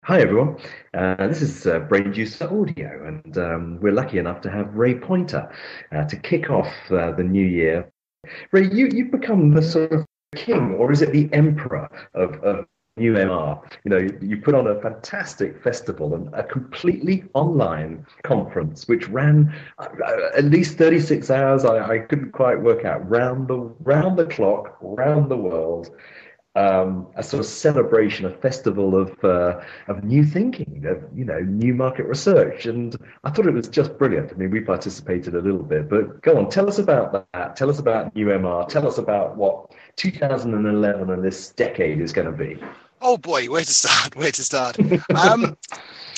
Hi everyone, this is BrainJuicer Audio, and we're lucky enough to have Ray Pointer to kick off the new year. Ray, you've become the sort of king, or is it the emperor of UMR? You know, you put on a fantastic festival and a completely online conference, which ran at least 36 hours. I couldn't quite work out round the clock, round the world, a sort of celebration, a festival of new thinking, of new market research, and I thought it was just brilliant. I mean, we participated a little bit, but go on, tell us about that. Tell us about UMR. Tell us about what 2011 and this decade is going to be. Oh boy, where to start? Where to start?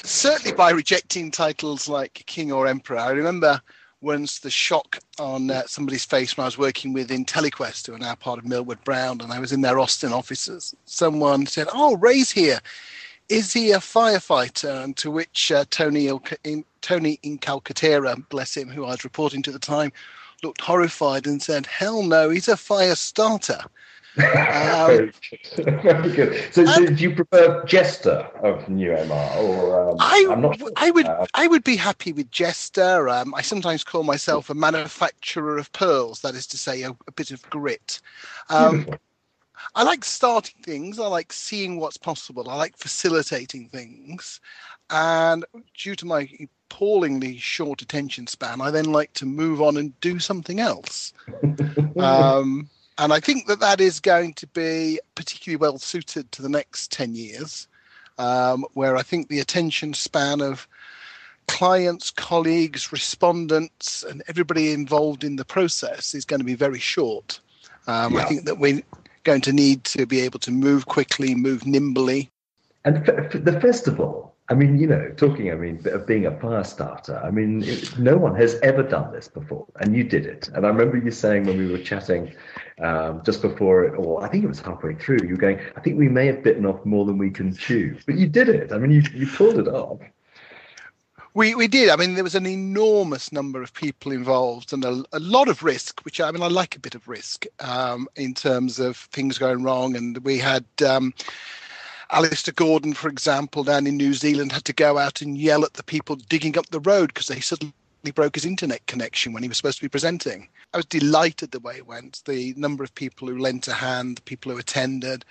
Certainly by rejecting titles like King or Emperor. I remember once the shock on somebody's face when I was working with IntelliQuest, who are now part of Millward Brown, and I was in their Austin offices. Someone said, "Oh, Ray's here. Is he a firefighter?" And to which Tony in Calcaterra, bless him, who I was reporting to at the time, looked horrified and said, "Hell no, he's a fire starter." Very good. Very good. So do you prefer Jester of New MR, or I'm not sure. I would be happy with Jester. I sometimes call myself a manufacturer of pearls, that is to say, a bit of grit. I like starting things. I like seeing what's possible. I like facilitating things. And due to my appallingly short attention span, I then like to move on and do something else. And I think that is going to be particularly well suited to the next 10 years, where I think the attention span of clients, colleagues, respondents, and everybody involved in the process is going to be very short. I think that we're going to need to be able to move quickly, move nimbly. And the festival, I mean, of being a fire starter, I mean, no one has ever done this before, and you did it. And I remember you saying when we were chatting just before it, or I think it was halfway through, you were going, I think we may have bitten off more than we can chew. But you did it. I mean, you pulled it off. We did. I mean, there was an enormous number of people involved and a lot of risk, which I like a bit of risk in terms of things going wrong. And we had Alistair Gordon, for example, down in New Zealand, had to go out and yell at the people digging up the road because they suddenly broke his internet connection when he was supposed to be presenting. I was delighted the way it went, the number of people who lent a hand, the people who attended,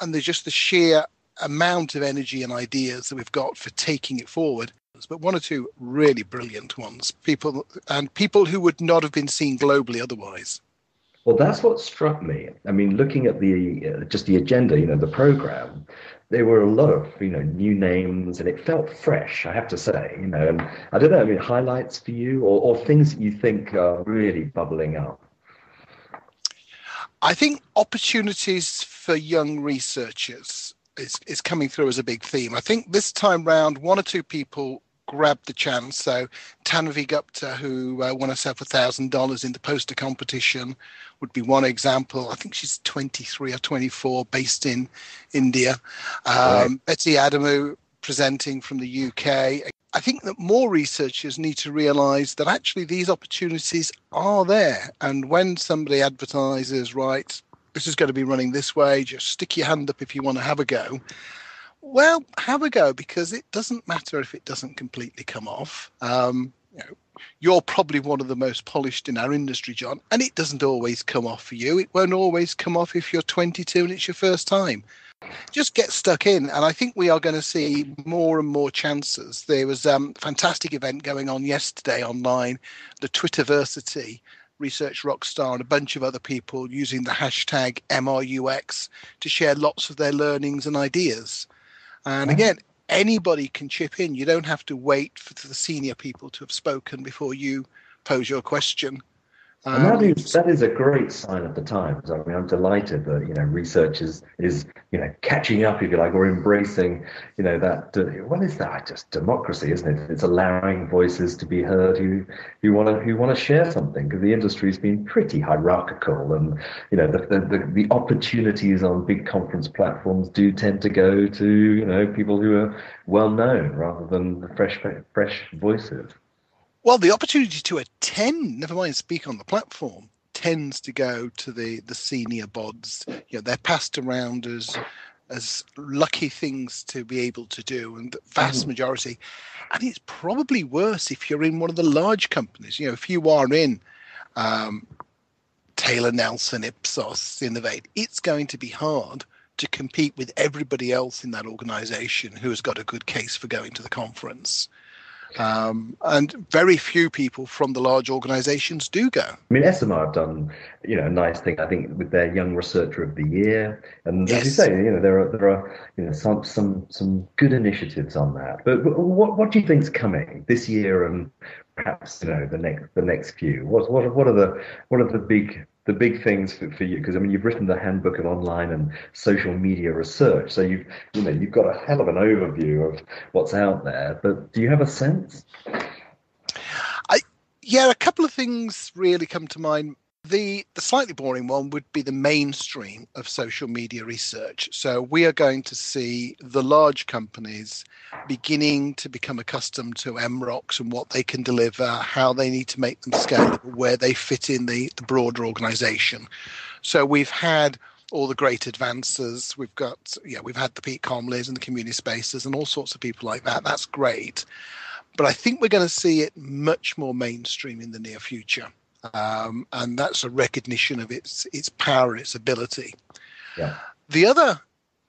and there's just the sheer amount of energy and ideas that we've got for taking it forward. But one or two really brilliant ones, people who would not have been seen globally otherwise. Well, that's what struck me. I mean, looking at just the agenda, the program, there were a lot of new names, and it felt fresh, I have to say. And I don't know, I mean, highlights for you, or things that you think are really bubbling up. I think opportunities for young researchers is coming through as a big theme. I think this time round, one or two people grabbed the chance. So Tanvi Gupta, who won herself $1,000 in the poster competition, would be one example. I think she's 23 or 24, based in India. Right. Betsy Adamu, presenting from the UK. I think that more researchers need to realise that actually these opportunities are there. And when somebody advertises, right, this is going to be running this way, just stick your hand up if you want to have a go. Well, have a go, because it doesn't matter if it doesn't completely come off. You're probably one of the most polished in our industry, John, and it doesn't always come off for you. It won't always come off if you're 22 and it's your first time. Just get stuck in, and I think we are going to see more and more chances. There was a fantastic event going on yesterday online, the Twitterversity, Research Rockstar and a bunch of other people using the hashtag MRUX to share lots of their learnings and ideas. And again, anybody can chip in. You don't have to wait for the senior people to have spoken before you pose your question. And that is a great sign of the times. I mean, I'm delighted that research is catching up, if you like, or embracing that. What is that? Just democracy, isn't it? It's allowing voices to be heard who want to share something, because the industry's been pretty hierarchical, and the opportunities on big conference platforms do tend to go to people who are well known rather than fresh voices. Well, the opportunity to attend, never mind speak on the platform, tends to go to the senior bods. They're passed around as as lucky things to be able to do, and the vast majority. And it's probably worse if you're in one of the large companies. If you are in Taylor Nelson, Ipsos, Innovate, it's going to be hard to compete with everybody else in that organization who has got a good case for going to the conference. And very few people from the large organizations do go. I mean, SMR have done, a nice thing, I think, with their Young Researcher of the Year, and as you say, there are some good initiatives on that. But what do you think's coming this year, and perhaps the next few? What are the big things for you? Because I mean, you've written the Handbook of Online and Social Media Research, so you've got a hell of an overview of what's out there. But do you have a sense? Yeah, a couple of things really come to mind. The slightly boring one would be the mainstream of social media research. So we are going to see the large companies beginning to become accustomed to MROCs and what they can deliver, how they need to make them scalable, where they fit in the broader organization. So we've had all the great advances. We've had the Pete Comleys and the community spaces and all sorts of people like that. That's great. But I think we're going to see it much more mainstream in the near future. And that's a recognition of its power and its ability. Yeah. The other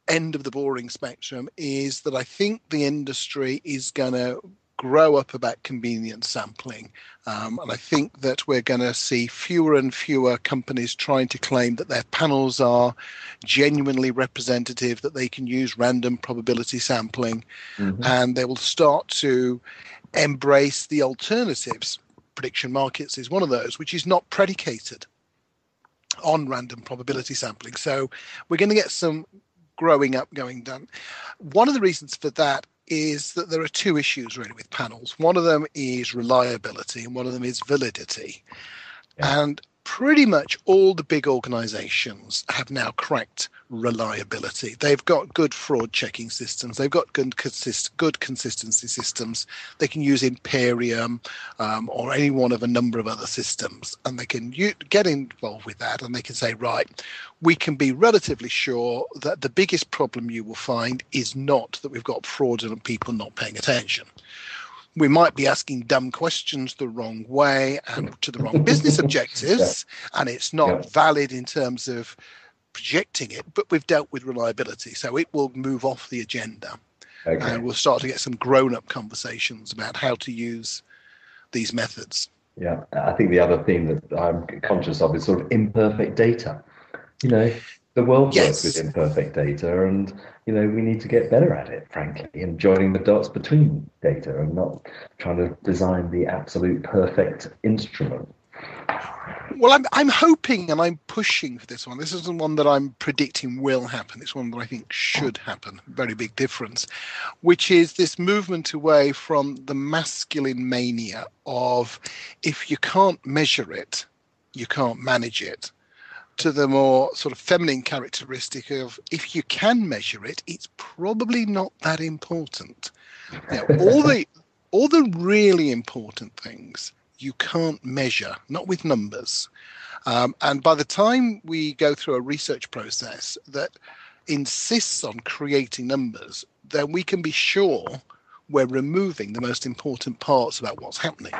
end of the boring spectrum is that I think the industry is going to grow up about convenience sampling. And I think that we're going to see fewer and fewer companies trying to claim that their panels are genuinely representative, that they can use random probability sampling, and they will start to embrace the alternatives. Prediction markets is one of those, which is not predicated on random probability sampling. So we're going to get some growing up going done. One of the reasons for that is that there are two issues really with panels. One of them is reliability and one of them is validity. Yeah. And pretty much all the big organizations have now cracked reliability. They've got good fraud checking systems. They've got good consistency systems. They can use Imperium or any one of a number of other systems, and they can get involved with that, and they can say, right, we can be relatively sure that the biggest problem you will find is not that we've got fraudulent people not paying attention. We might be asking dumb questions the wrong way and to the wrong business objectives, and it's not valid in terms of projecting it, but we've dealt with reliability, so it will move off the agenda. Okay. And we'll start to get some grown-up conversations about how to use these methods. Yeah, I think the other theme that I'm conscious of is sort of imperfect data. The world works with imperfect data, and we need to get better at it, frankly, and joining the dots between data and not trying to design the absolute perfect instrument. Well, I'm hoping and I'm pushing for this one. This isn't one that I'm predicting will happen. It's one that I think should happen. Very big difference, which is this movement away from the masculine mania of if you can't measure it, you can't manage it, to the more sort of feminine characteristic of if you can measure it, it's probably not that important. All the really important things you can't measure, not with numbers. And by the time we go through a research process that insists on creating numbers, then we can be sure we're removing the most important parts about what's happening.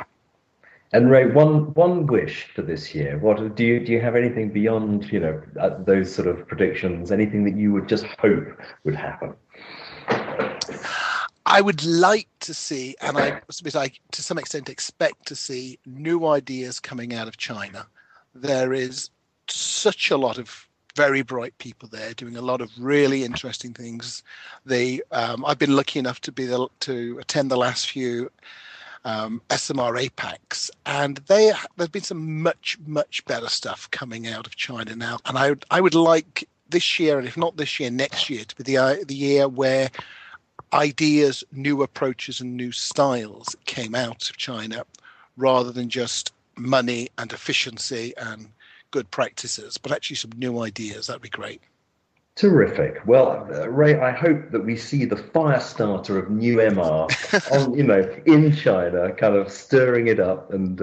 And Ray, one wish for this year. What do you have anything beyond those sort of predictions? Anything that you would just hope would happen? I would like to see, and I to some extent expect to see, new ideas coming out of China. There is such a lot of very bright people there doing a lot of really interesting things. I've been lucky enough to attend the last few SMR APACs, and there's been some much better stuff coming out of China now. And I would like this year, and if not this year, next year, to be the year where ideas, new approaches, and new styles came out of China, rather than just money and efficiency and good practices, but actually some new ideas. That'd be great. Terrific. Well, Ray, I hope that we see the fire starter of new MR on, in China, kind of stirring it up and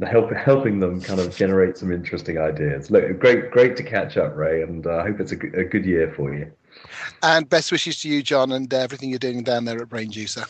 helping them kind of generate some interesting ideas. Look, great to catch up, Ray, and I hope it's a good year for you. And best wishes to you, John, and everything you're doing down there at BrainJuicer.